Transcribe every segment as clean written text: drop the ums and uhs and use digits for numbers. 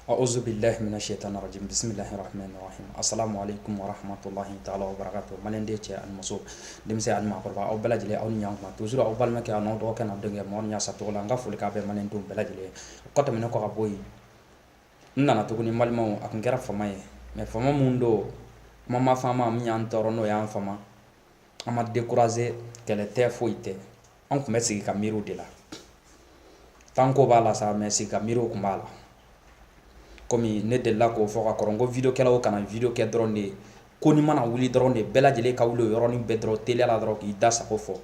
أعوذ بالله من الشيطان الرجيم بسم الله الرحمن الرحيم السلام عليكم ورحمة الله تعالى وبركاته مالين ديتي المسو دمسي على ما قربا أو بلاد لي أو نيام ما توزر أو بالمك أو نود وكان عبدنا مون يا ساتولا نغفل كابي مالين دوم بلاد لي قط من كو أبوي نانا تقولي مالمو أكن كرا فماي ما فما موندو ماما فما مي أنتورنو يا فما أما ديكورازي كله تفويته أنكم مسي كاميرو دلا تانكو بالا سا مسي كاميرو كمالا komi ne delila k'o fɔ ka kɔrɔ n ko video kɛlaw kana video kɛ dɔrɔn de ko ni mana wuli dɔrɔn de bɛɛ lajɛlen ka wuli o yɔrɔnin bɛɛ dɔrɔn teliya la dɔrɔn k'i da sago fɔ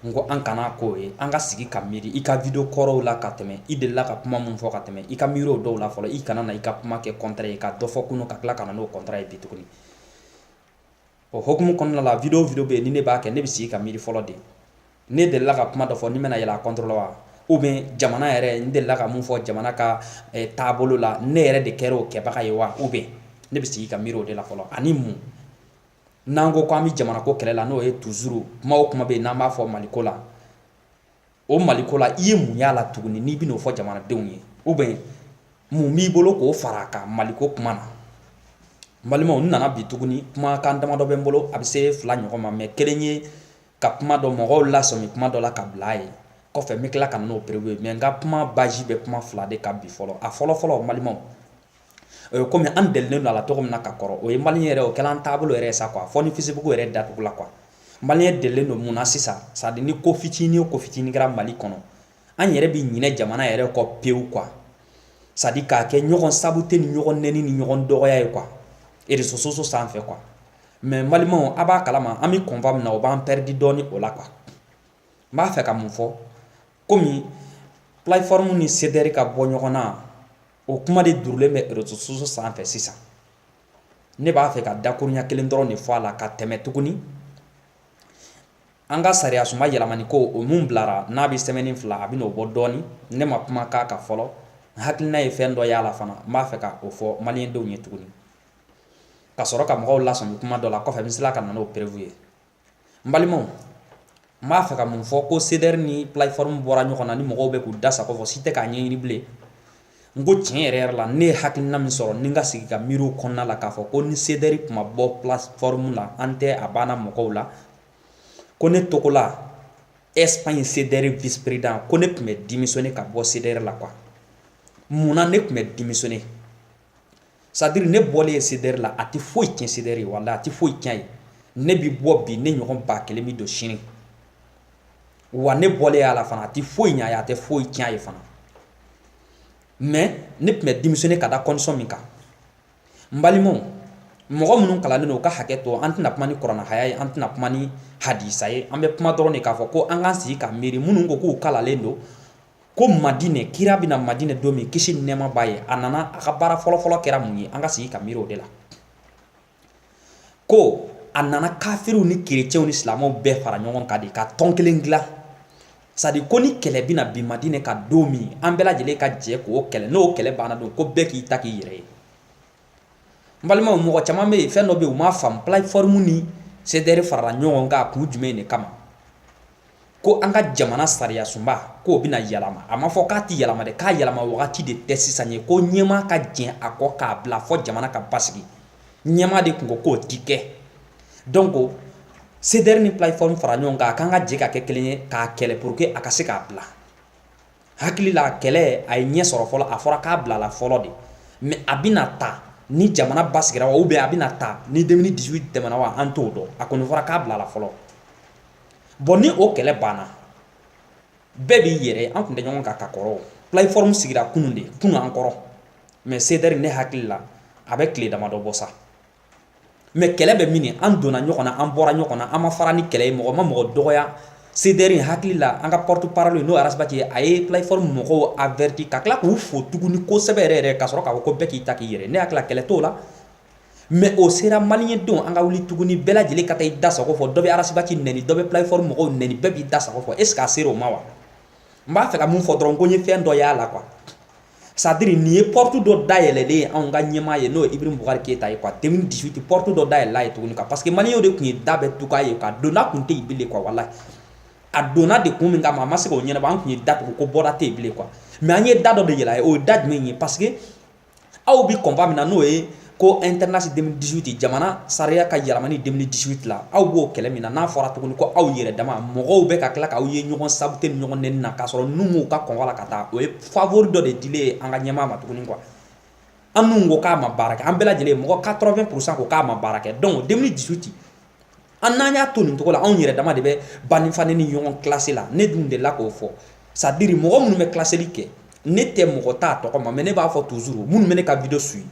n ko an kana k'o ye an ka sigi ka miiri i ka video kɔrɔw la ka tɛmɛ i delila ka kuma mun fɔ ka tɛmɛ i ka miiri o dɔw la fɔlɔ i kana na i ka kuma kɛ contraire ye ka dɔ fɔ kunu ka tila ka na n'o contraire ye bi tuguni o hokumu kɔnɔna la video bɛ yen ni ne b'a kɛ ne bɛ sigi ka miiri fɔlɔ de ne delila ka kuma dɔ fɔ ni bɛna yɛlɛ a contrôle wa ou bien jamana yɛrɛ n delila ka mun fɔ jamana ka taabolo la ne yɛrɛ de kɛra o kɛbaga ye wa ou bien ne bɛ sigi ka miiri o de la fɔlɔ ani mun n'an ko k'an bɛ jamana ko kɛlɛ la n'o ye toujours kuma o kuma bɛ yen n'an b'a fɔ maliko la o maliko la i ye mun y'a la tuguni n'i bɛn'o fɔ jamanadenw ye ou bien mun b'i bolo k'o fara a kan maliko kuma na n balimaw n nana bi tuguni kumakan damadɔ bɛ n bolo a bɛ se 2 ɲɔgɔn ma mais kelen ye ka kuma dɔ mɔgɔw lasɔmi kuma dɔ la ka bila a ye kɔfɛ n bɛ tila ka na n'o prévu ye mais n ka kuma base bɛ kuma 2 de kan bi fɔlɔ a fɔlɔ malimaw komi an delilen don a la cogo min na ka kɔrɔ o ye maliyɛn yɛrɛ o kɛla an taabolo yɛrɛ ye sa quoi fɔ ni Facebook yɛrɛ datugula quoi maliyɛn delilen don mun na sisan c'est à dire ni ko fitinin o ko fitinin kɛra Mali kɔnɔ an yɛrɛ bɛ ɲinɛ jamana yɛrɛ kɔ pewu quoi c'est à dire k'a kɛ ɲɔgɔn sabute ni ɲɔgɔn nɛni ni ɲɔgɔn dɔgɔya ye quoi réseaux sociaux sanfɛ quoi mais malimaw a b'a kalama an bɛ convoi min na o b'an perdre dɔɔni o la quoi n b'a fɛ ka mun fɔ komi plateforme ni CDR ka bɔ ɲɔgɔn na o kuma de durulen bɛ réseaux sociaux sanfɛ sisan ne b'a fɛ ka dakuruɲa kelen dɔrɔn de fɔ a la ka tɛmɛ tuguni an ka sariya suma yɛlɛmani ko o mun bilara n'a bɛ semaine 2 a bɛ n'o bɔ dɔɔni ne ma kuma k'a kan fɔlɔ n hakilina ye fɛn dɔ y'a la fana n b'a fɛ ka o fɔ maliyɛndenw ye tuguni ka sɔrɔ ka mɔgɔw lasɔmi kuma dɔ la kɔfɛ n bɛ tila ka na n'o prévu ye n balimaw n b'a fɛ ka mun fɔ ko CDR ni plateforme bɔra ɲɔgɔn na ni mɔgɔw bɛ k'u da sago fɔ si tɛ k'a ɲɛɲini bilen n ko tiɲɛ yɛrɛ la ne ye hakilina min sɔrɔ ni n ka sigi ka miiri o kɔnɔna la k'a fɔ ko ni CDR tun ma bɔ plateforme la an tɛ a banna mɔgɔw la ko ne togola Espagne CDR vice président ko ne tun bɛ démissionner ka bɔ CDR la quoi munna ne tun bɛ démissionner c'est à dire ne bɔlen ye CDR la a tɛ foyi tiɲɛ CDR ye walahi a tɛ foyi tiɲɛ ye ne bi bɔ bi ne ɲɔgɔn 1000 bi don sini wa ne bɔlen a la fana a tɛ foyi ɲɛ a ye a tɛ foyi tiɲɛ a ye fana mais ne tun bɛ démissionner ka da condition min kan n balimaw mɔgɔ minnu kalannen don u ka hakɛ to an tɛna kuma ni kuranahaya ye an tɛna kuma ni hadisa ye an bɛ kuma dɔrɔn de k'a fɔ ko an k'an sigi ka miiri minnu ko k'u kalalen don ko Madinɛ kira bɛna Madinɛ don min kisi ni nɛɛma b'a ye a nana a ka baara fɔlɔ kɛra mun ye an ka sigi ka miiri o de la ko a nana kafiriw ni kerecɛnw ni silamɛw bɛɛ fara ɲɔgɔn kan de ka tɔn kelen dilan c'est à dire ko ni kɛlɛ bɛna bin Madinɛ ka don min an bɛɛ lajɛlen ka jɛ k'o kɛlɛ n'o kɛlɛ banna don ko bɛɛ k'i ta k'i yɛrɛ ye n balimaw mɔgɔ caman bɛ yen fɛn dɔ bɛ yen u m'a faamu plateforme ni CDR farala ɲɔgɔn kan a kun jumɛn de kama ko an ka jamana sariya sunba k'o bɛna yɛlɛma a ma fɔ k'a tɛ yɛlɛma dɛ k'a yɛlɛma wagati de tɛ sisan ye ko ɲɛmaa ka jɛn a kɔ k'a bila fɔ jamana ka basigi ɲɛmaa de tun ko k'o ti kɛ donc CDR ni plateforme fara ɲɔgɔn kan a kan ka jɛ ka kɛ kelen ye k'a kɛlɛ pour que a ka se k'a bila hakili la kɛlɛ a ye ɲɛ sɔrɔ fɔlɔ a fɔra k'a bila la fɔlɔ de mais a bɛna ta ni jamana basigira wa ou bien a bɛna ta ni 2018 tɛmɛna wa an t'o dɔn a kɔni fɔra k'a bila la fɔlɔ bon ni o kɛlɛ banna bɛɛ b'i yɛrɛ an tun tɛ ɲɔgɔn kan ka kɔrɔ plateforme sigira kunun de kunun an kɔrɔ mais CDR ne hakili la a bɛ tile damadɔ bɔ sa mais kɛlɛ bɛ min an donna ɲɔgɔn na an bɔra ɲɔgɔn na an ma fara ni kɛlɛ ye mɔgɔ ma mɔgɔ dɔgɔya CDR hakili la an ka porte parole n'o Arasibati ye a ye plateforme mɔgɔw averti ka tila k'u fo tuguni kosɛbɛ yɛrɛ ka sɔrɔ k'a fɔ ko bɛɛ k'i ta k'i yɛrɛ ne hakili la kɛlɛ t'o la mais o sera maliyɛndenw an ka wuli tuguni bɛɛ lajɛlen ka taa i da sago fɔ dɔ bɛ Arasibati nɛni dɔ bɛ plateforme mɔgɔw nɛni bɛɛ b'i da sago fɔ est ce que a sera o ma wa n b'a fɛ ka mun fɔ dɔrɔn ko n ye fɛn dɔ y'a la quoi c'est à dire nin ye porte dɔ dayɛlɛlen ye anw ka ɲɛmaa ye n'o ye Ibrahim Bukari Keyita ye quoi 2018 porte dɔ dayɛlɛla ye tuguni quoi parce que maliyɛnw de tun ye da bɛɛ tugu a ye quoi donna tun tɛ yen bilen quoi walahi a donna de kun min kama a ma se k'o ɲɛnabɔ an tun ye da tugu ko bɔda tɛ yen bilen quoi mais an ye da dɔ de yɛlɛ a ye o ye da jumɛn ye parce que aw bi combat min na n'o ye ko international 2018 jamana sariya ka yɛlɛmani 2018 la aw b'o kɛlɛ min na n'a fɔra tuguni ko aw yɛrɛ dama mɔgɔw bɛ ka tila k'aw ye ɲɔgɔn sabute ni ɲɔgɔn nɛni na k'a sɔrɔ n'u m'u ka kɔngɔ la ka taa o ye favori dɔ de dilen an ka ɲɛmaa ma tuguni quoi an n'u ko k'a ma baara kɛ an bɛɛ lajɛlen mɔgɔ 80% ko k'a ma baara kɛ donc 2018 an n'an y'a to nin cogo la anw yɛrɛ dama de bɛ banifani ni ɲɔgɔn classé la ne dun delila k'o fɔ c'est à dire mɔgɔ minnu bɛ classeli kɛ ne tɛ mɔgɔ t'a tɔgɔ ma mais ne b'a fɔ toujours minnu bɛ ne ka video suit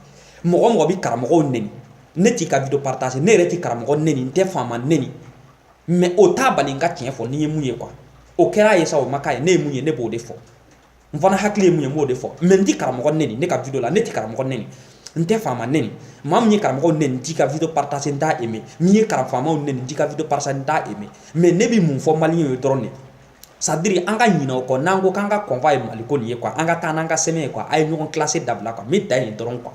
mɔgɔ mɔgɔ bi karamɔgɔw neni ne t'i ka video partager ne yɛrɛ ti karamɔgɔ neni n tɛ faama neni mais o t'a bali n ka tiɲɛ fɔ ni ye mun ye quoi o kɛra ye sa o ma k'a ye ne ye mun ye ne b'o de fɔ n fana hakili ye mun ye n b'o de fɔ mais n ti karamɔgɔ neni ne ka video la ne ti karamɔgɔ neni n tɛ faama neni maa min ye karamɔgɔw neni n t'i ka video partager n t'a aimer min ye faamaw neni n t'i ka video partager n t'a aimer mais ne bi mun fɔ maliyɛnw ye dɔrɔn de c'est à dire an ka ɲinɛ o kɔ n'an ko k'an ka convoi ye maliko nin ye quoi an ka taa n'an ka sɛbɛn ye quoi a ye ɲɔgɔn classé dabila quoi n bɛ dan yen dɔrɔn quoi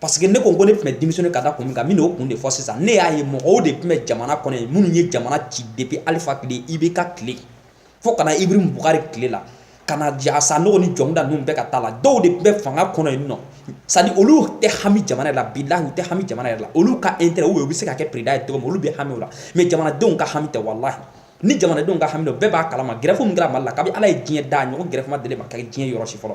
parce que ne ko ne tun bɛ démissionner ka da kun min kan n bɛna o kun de fɔ sisan ne y'a ye mɔgɔw de tun bɛ jamana kɔnɔ yen minnu ye jamana ci depuis Alifa tile IBK tile fo ka na Ibrahim Bukari tile la ka na Sanogo ni Jɔnda ninnu bɛɛ ka taa la dɔw de tun bɛ fanga kɔnɔ yen nɔ c'est à dire olu tɛ hami jamana yɛrɛ la bilahi u tɛ hami jamana yɛrɛ la olu ka intérêt u bɛ se ka kɛ président ye cogo min olu bɛ hami o la mais jamanadenw ka hami tɛ wallahi ni jamanadenw ka hami dɔ bɛɛ b'a kalama grève min kɛra Mali la kabi Ala ye diɲɛ da ɲɔgɔn grève ma deli ma kɛ diɲɛ yɔrɔ si fɔlɔ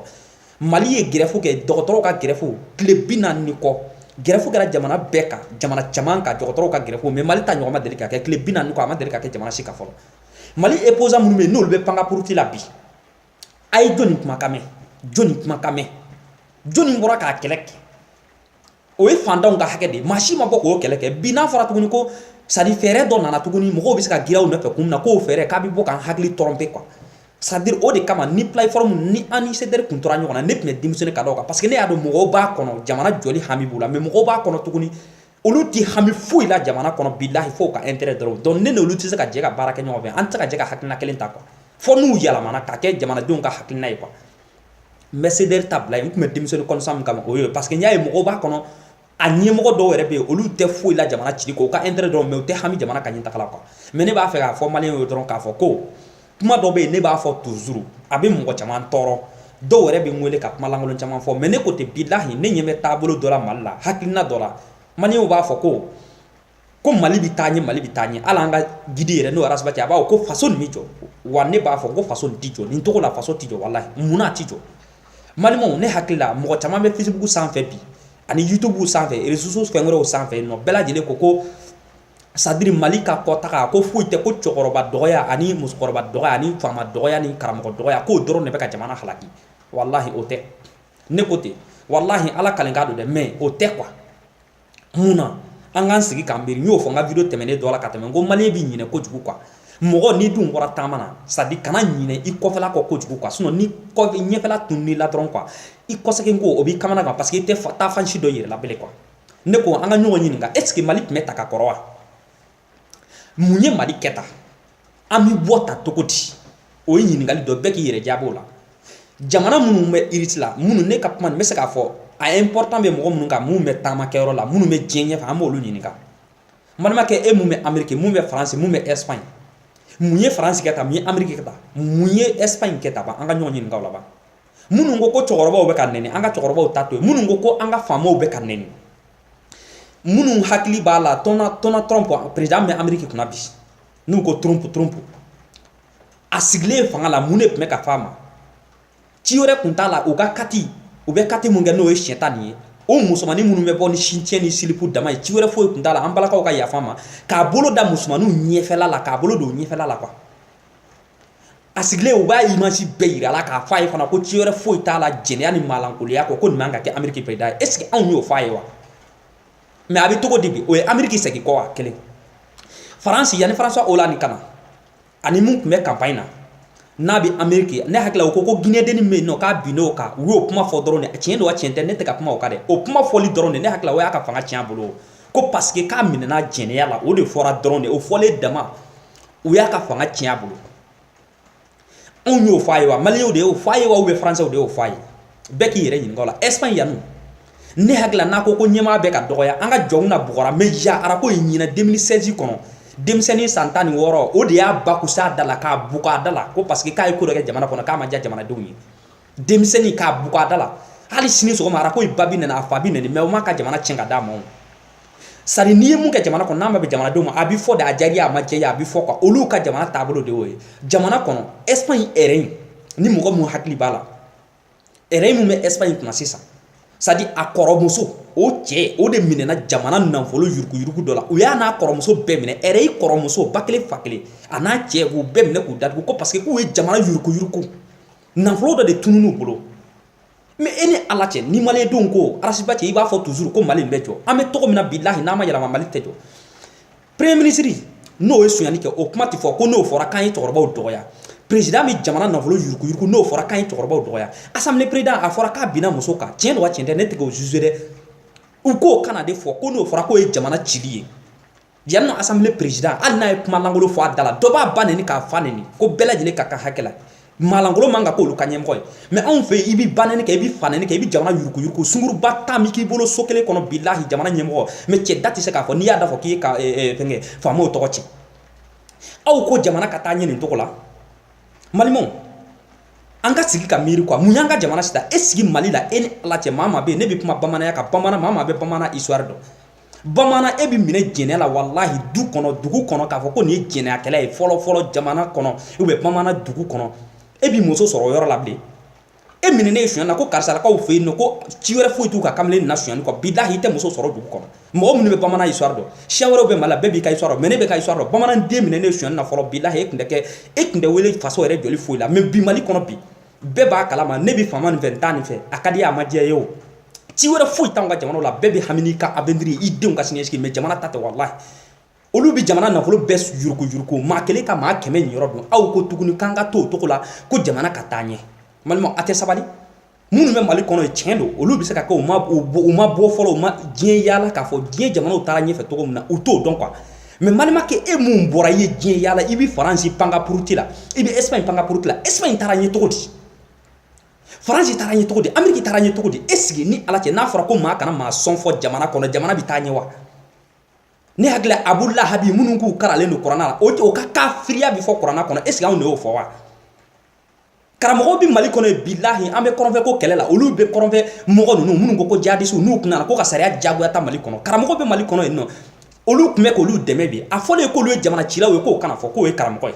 Mali ye grève kɛ dɔgɔtɔrɔw ka grève tile 40 ni kɔ grève kɛra jamana bɛɛ kan jamana caman kan dɔgɔtɔrɔw ka grève mais Mali ta ɲɔgɔn ma deli ka kɛ tile 40 ni kɔ a ma deli ka kɛ jamana si kan fɔlɔ Mali opposant minnu bɛ yen n'olu bɛ pan ka puruti la bi a ye jɔnni kumakan mɛn jɔnni kumakan mɛn jɔnni bɔra k'a kɛlɛ kɛ o ye fantanw ka hakɛ de ye maa si ma bɔ k'o kɛlɛ kɛ bi n'a fɔra tuguni ko c'est à dire fɛɛrɛ dɔ nana tuguni mɔgɔw bɛ se ka girin aw nɔfɛ kun min na k'o fɛɛrɛ k'a bɛ bɔ k'an hakili tromper quoi c'est à dire o de kama ni plateforme ni an ni CDR kun tora ɲɔgɔn na ne tun bɛ démissionner ka da o kan parce que ne y'a dɔn mɔgɔw b'a kɔnɔ jamana jɔli hami b'u la mais mɔgɔw b'a kɔnɔ tuguni olu ti hami foyi la jamana kɔnɔ bilahi fo ka intérêt dɔrɔn donc ne n'olu tɛ se ka jɛ ka baara kɛ ɲɔgɔn fɛ an tɛ se ka jɛ ka hakilina kelen ta quoi fo n'u yɛlɛmana ka kɛ jamanadenw ka hakilina ye quoi n bɛ CDR ta bila yen n tun bɛ démissionner constant min kama o ye parce que n y'a ye mɔgɔw b'a kɔnɔ a ɲɛmɔgɔ dɔw yɛrɛ bɛ yen olu tɛ foyi la jamana cili kɔ u ka intérêt dɔrɔn mais u tɛ hami jamana ka ɲɛtaga la quoi mais ne b'a fɛ k'a fɔ maliyɛnw ye dɔrɔn k'a fɔ ko kuma dɔ bɛ yen ne b'a fɔ toujours a bɛ mɔgɔ caman tɔɔrɔ dɔw yɛrɛ bɛ n wele ka kuma lankolon caman fɔ mais ne ko ten bilahi ne ɲɛ bɛ taabolo dɔ la Mali la hakilina dɔ la maliyɛnw b'a fɔ ko Mali bɛ taa ɲɛ Mali bɛ taa ɲɛ hali an ka guide yɛrɛ n'o ye Arasibati a b'a fɔ ko faso nin bɛ jɔ wa ne b'a fɔ ko faso nin tɛ jɔ nin cogo la faso tɛ jɔ walahi munna a tɛ jɔ maliyɛnw ne hakili la mɔgɔ caman bɛ Facebook sanfɛ bi ani YouTube sanfɛ réseaux fɛn wɛrɛw sanfɛ yen nɔ bɛɛ lajɛlen ko c'est à dire Mali ka kɔtaga ko foyi tɛ ko cɛkɔrɔba dɔgɔya ani musokɔrɔba dɔgɔya ani faama dɔgɔya ni karamɔgɔ dɔgɔya k'o dɔrɔn de bɛ ka jamana halaki walahi o tɛ ne ko ten walahi Ala kalen k'a don dɛ mais o tɛ quoi mun na an k'an sigi k'an miiri n y'o fɔ n ka video tɛmɛnen dɔ la ka tɛmɛ n ko maliyɛn b'i ɲinɛ kojugu quoi mɔgɔ n'i dun bɔra taama na c'est à dire kana ɲinɛ i kɔfɛla kɔ kojugu quoi sinon ni ɲɛfɛla tunun'i la dɔrɔn quoi i kɔsegin ko o b'i kamana kan parce que i tɛ taa fansi dɔ yɛrɛ la bilen quoi ne ko an ka ɲɔgɔn ɲininka est ce que Mali tun bɛ ta ka kɔrɔ wa mun ye Mali kɛ tan an bɛ bɔ ta cogo di o ye ɲininkali dɔ bɛɛ k'i yɛrɛ jaabi o la jamana minnu bɛ iriti la minnu ne ka kuma nin n bɛ se k'a fɔ a important bɛ mɔgɔ minnu kan minnu bɛ taamakɛyɔrɔ la minnu bɛ diɲɛ ɲɛfɛ an b'olu ɲininka n balimakɛ e mun bɛ Amérique mun bɛ France mun bɛ Espagne mun ye France kɛ tan mun ye Amérique kɛ tan mun ye Espagne kɛ tan an ka ɲɔgɔn ɲininka o la ban minnu ko cɛkɔrɔbaw bɛ ka nɛni an ka cɛkɔrɔbaw ta to yen minnu ko an ka faamaw bɛ ka nɛni minnu hakili b'a la Donald Trump président bɛ Amérique kunna bi n'u ko Trump a sigilen fanga la mun de tun bɛ ka f'a ma ci wɛrɛ tun t'a la u ka kati u bɛ kati mun kɛ n'o ye siɲɛ tan nin ye o musomanin minnu bɛ bɔ ni sin tiɲɛ ni silipu dama ye ci wɛrɛ foyi tun t'a la an balakaw ka yafa ma k'a bolo da musomaninw ɲɛfɛla la k'a bolo don ɲɛfɛla la quoi a sigilen u b'a image bɛɛ yira a la k'a fɔ a ye fana ko ci wɛrɛ foyi t'a la jɛnɛya ni maalankoloya kɔ ko nin man ka kɛ Amérique président ye est ce que anw y'o fɔ a ye wa mais a bɛ cogo di bi o ye Amérique segin kɔ wa kelen France yanni François Hollande kana ani mun tun bɛ campagne na n'a bɛ Amérique ne hakili la o ko Guinée denni min bɛ yen nɔ k'a binn'o kan u y'o kuma fɔ dɔrɔn de tiɲɛ don wa tiɲɛ tɛ ne tɛ ka kuma o kan dɛ o kuma fɔli dɔrɔn de ne hakili la o y'a ka fanga tiɲɛ a bolo ko parce que k'a minɛna jɛnɛya la o de fɔra dɔrɔn de o fɔlen dama u y'a ka fanga tiɲɛ a bolo anw y'o fɔ a ye wa maliyɛnw de y'o fɔ a ye wa ou bien français de y'o fɔ a ye bɛɛ k'i yɛrɛ ɲininka o la Espagne yanni ne hakili la n'a ko ɲɛmaa bɛ ka dɔgɔya an ka jɔnw na bugɔra mais ya arako ye ɲinɛ 2016 kɔnɔ denmisɛnnin san 16 o de y'a bakusa da la k'a bugu a da la ko parce que k'a ye ko dɔ kɛ jamana kɔnɔ k'a ma diya jamanadenw ye denmisɛnnin k'a bugu a da la hali sini so mara ko babi nana afabi nani me o ma ka jamana chenga damo sari ni mun ka jamana ko na ma be jamana do ma abi fo da ajari ama je ya abi fo ko olu ka jamana tabolo de woy jamana kono Espagne erein ni mo ko mu hakli bala erein mu me Espagne kuma sisa sadi akoromuso o che o de minena jamana nanfolo yurku dola o ya na akoromuso be mine erein koromuso bakle fakle ana che go be mine ko dat ko parce que ko e jamana yurku nanfolo do de tununu bolo mais ene alache ni malé don ko arasiba che iba fo toujours ko malé mbejo ame to ko mina billahi na ma yala mali tejo premier ministre no e sunyani ke o kuma ti fo ko no fora kan yi toroba o doya président mi jamana nanfolo yurku no fora kan yi toroba o doya assemblée président a fora ka bina muso ka tien do wa tien net ko juger u ko kana de fo ko no fora ko e jamana chiliye yanno assemblée président al na kuma langolo fo adala do ba baneni ka faneni ko bela jile ka hakela malangolo manga ko lu kanyem koy mais on fait ibi banani ke ibi fanani ke ibi jamana yurku sunguru batta mi ki bolo sokele kono billahi jamana nyemko mais ci dati se ka fo ni ada fo ki ka fenge famo to ci aw ko jamana kata nyeni to kola malimon anga sigi ka miri kwa munyanga jamana sita esigi malila eni la che mama be ne bi kuma bamana ya ka bamana mama be bamana histoire do bamana ebi mine jenela wallahi du kono dugu kono ka fo ko ni jene akela e folo jamana kono ube bamana dugu kono ebi muso soro yoro labli e minene suana ko karsala ko fe no ko ciwere fo itu ka kamle na suana ko billahi te muso soro du ko mo mun be bamana histoire do shawro be mala bebi ka histoire mene be ka histoire do bamana de minene suana na folo billahi e kunde wele faso ere joli fo la même bi mali kono bi be ba kala ma ne bi faman 20 ans fe akadi amaje yo ciwere fo itanga jamana la bebi hamini ka abendri idem ka sineski me jamana tate wallahi olu bi jamana nafolo bes yurku ma kele ka ma keme nyoro do aw ko tuguni kanga to la ko jamana ka tanye malmo ate sabali munu me mali kono chendo olu bi se ka ko ma bo folo ma dien yala ka fo dien jamana o tara nyefe to ko na uto donc quoi mais malima ke e mum bora ye dien yala ibi france panga purutila ibi espagne panga purutila espagne tara nye to di france tara nye to di amerique tara nye to di esigi ni ala ke na fara ko ma kana ma son fo jamana kono jamana bi tanye wa ne hagla abullah habi mununku karale no qur'ana o ka kafiriya bi fo qur'ana kono est ce on ne fo wa karamo bi mali kono billahi ambe koronfe ko kelela olu be koronfe mogo no mununko ko jadisu nu kuna ko ka sariya jago ta mali kono karamo be mali kono no olu kume ko olu deme bi afole ko olu jamana chila we ko kana fo ko e karamo ko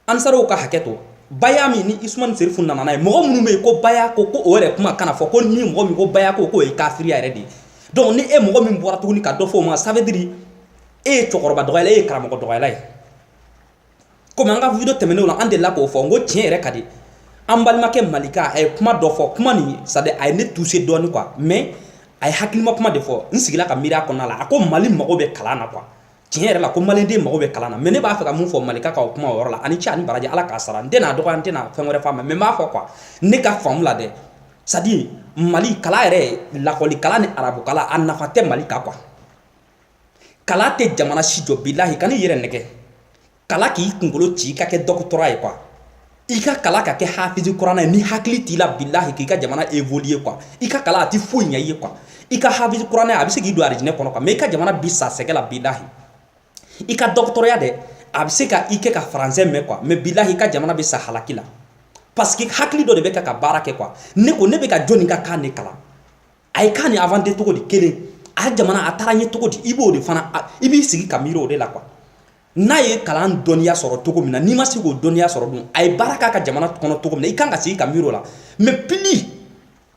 ansaro ka haketo bayami ni isman serfu nana mogo munu me ko baya ko ore kuma kana fo ko ni mogo mi ko baya ko e kafiriya redi donc ni e mogo min bora tuguni ka do fo ma ça veut dire e chokoroba doyala e karamo ko doyala comme anga video temene wala ande la ko fo ngo tien re kadi ambal make malika e kuma do fo kuma ni ça de ay ne toucher doni quoi mais ay hakilima kuma de fo nsigila ka mira ko nala ako mali mago be kalana quoi tien re la ko mali de mago be kalana mais ne ba fa ka mun fo malika ka kuma woro la ani cha ni baraji ala ka sara ndena do kan tena fengore fama mais ma fo quoi ne ka fam la de ça dit mali kala re la ko li kala ni arabu kala an nafate mali ka quoi kala te jamana shijo billahi kan yere neke kala ki kungolo ci ka ke doctorat quoi ika kala ka ke hafizu qur'ana ni hakli tila billahi ki ka jamana évoluer quoi ika kala ti fo nya yi quoi ika hafizu qur'ana abise gi do arjine kono quoi mais ka jamana bisa sekela billahi ika doctorat de abise ka ike ka français mais quoi mais billahi ka jamana bisa halakila parce que hakli do de be ka barake quoi ne ko ne be ka joni ka kan ne kala ay kan ni avant de to di kele a jamana ataranye to di ibo de fana ibi sigi kamiro de la quoi na ye kalan doniya soro to mina ni ma se ko doniya soro dun ay baraka ka jamana kono to mina i kan ka sigi kamiro la mais pili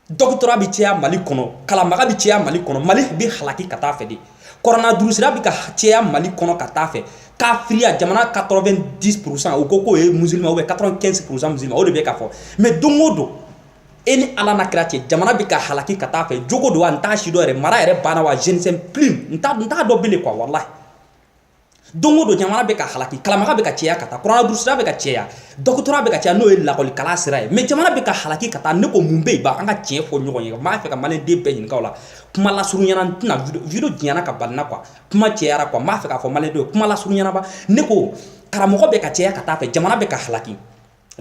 doctorat bi tia mali kono kala maga bi tia mali kono mali bi halaki kata fe di corona durusira bi ka tia mali kono kata fe kafria jamana 90% o koko e musulman ou 95% musulman o de be ka fo mais dongodo eni ala na krati jamana bi ka halaki kata fe jogo do anta shi do re mara re bana wa je ne sais plus nta do bele quoi wallahi dongodo jamana be ka halaki kala maga be ka tia kata corona durusira be ka tia doctorat be ka tia no e la ko kala sira mais jamana be ka halaki kata ne ko mumbe ba anga tie fo nyogo ye ma fe ka malen de be ni kawla kuma la suru nyana tina video diana ka banna quoi kuma tiara quoi ma fe ka fo malen do kuma la suru nyana ba ne ko karamo be ka tia kata fe jamana be ka halaki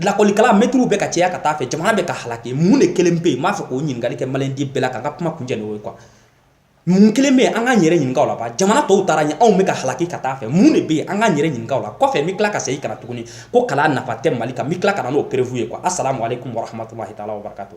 la ko kala metru be ka tia kata fe jamana be ka halaki mune kelembe ma fe ko nyin ngali ke malen de be la ka kuma kunje no quoi mun kelen bɛ an k'an yɛrɛ ɲininka o la ba jamana tɔw taara ɲɛ anw bɛ ka halaki ka taa fɛ mun de bɛ yen an k'an yɛrɛ ɲininka o la kɔfɛ n bɛ tila ka segin ka na tuguni ko kalan nafa tɛ Mali kan n bɛ tila ka na n'o preuve ye quoi assalamu alaikum warahmatulahi taala wabarakatuh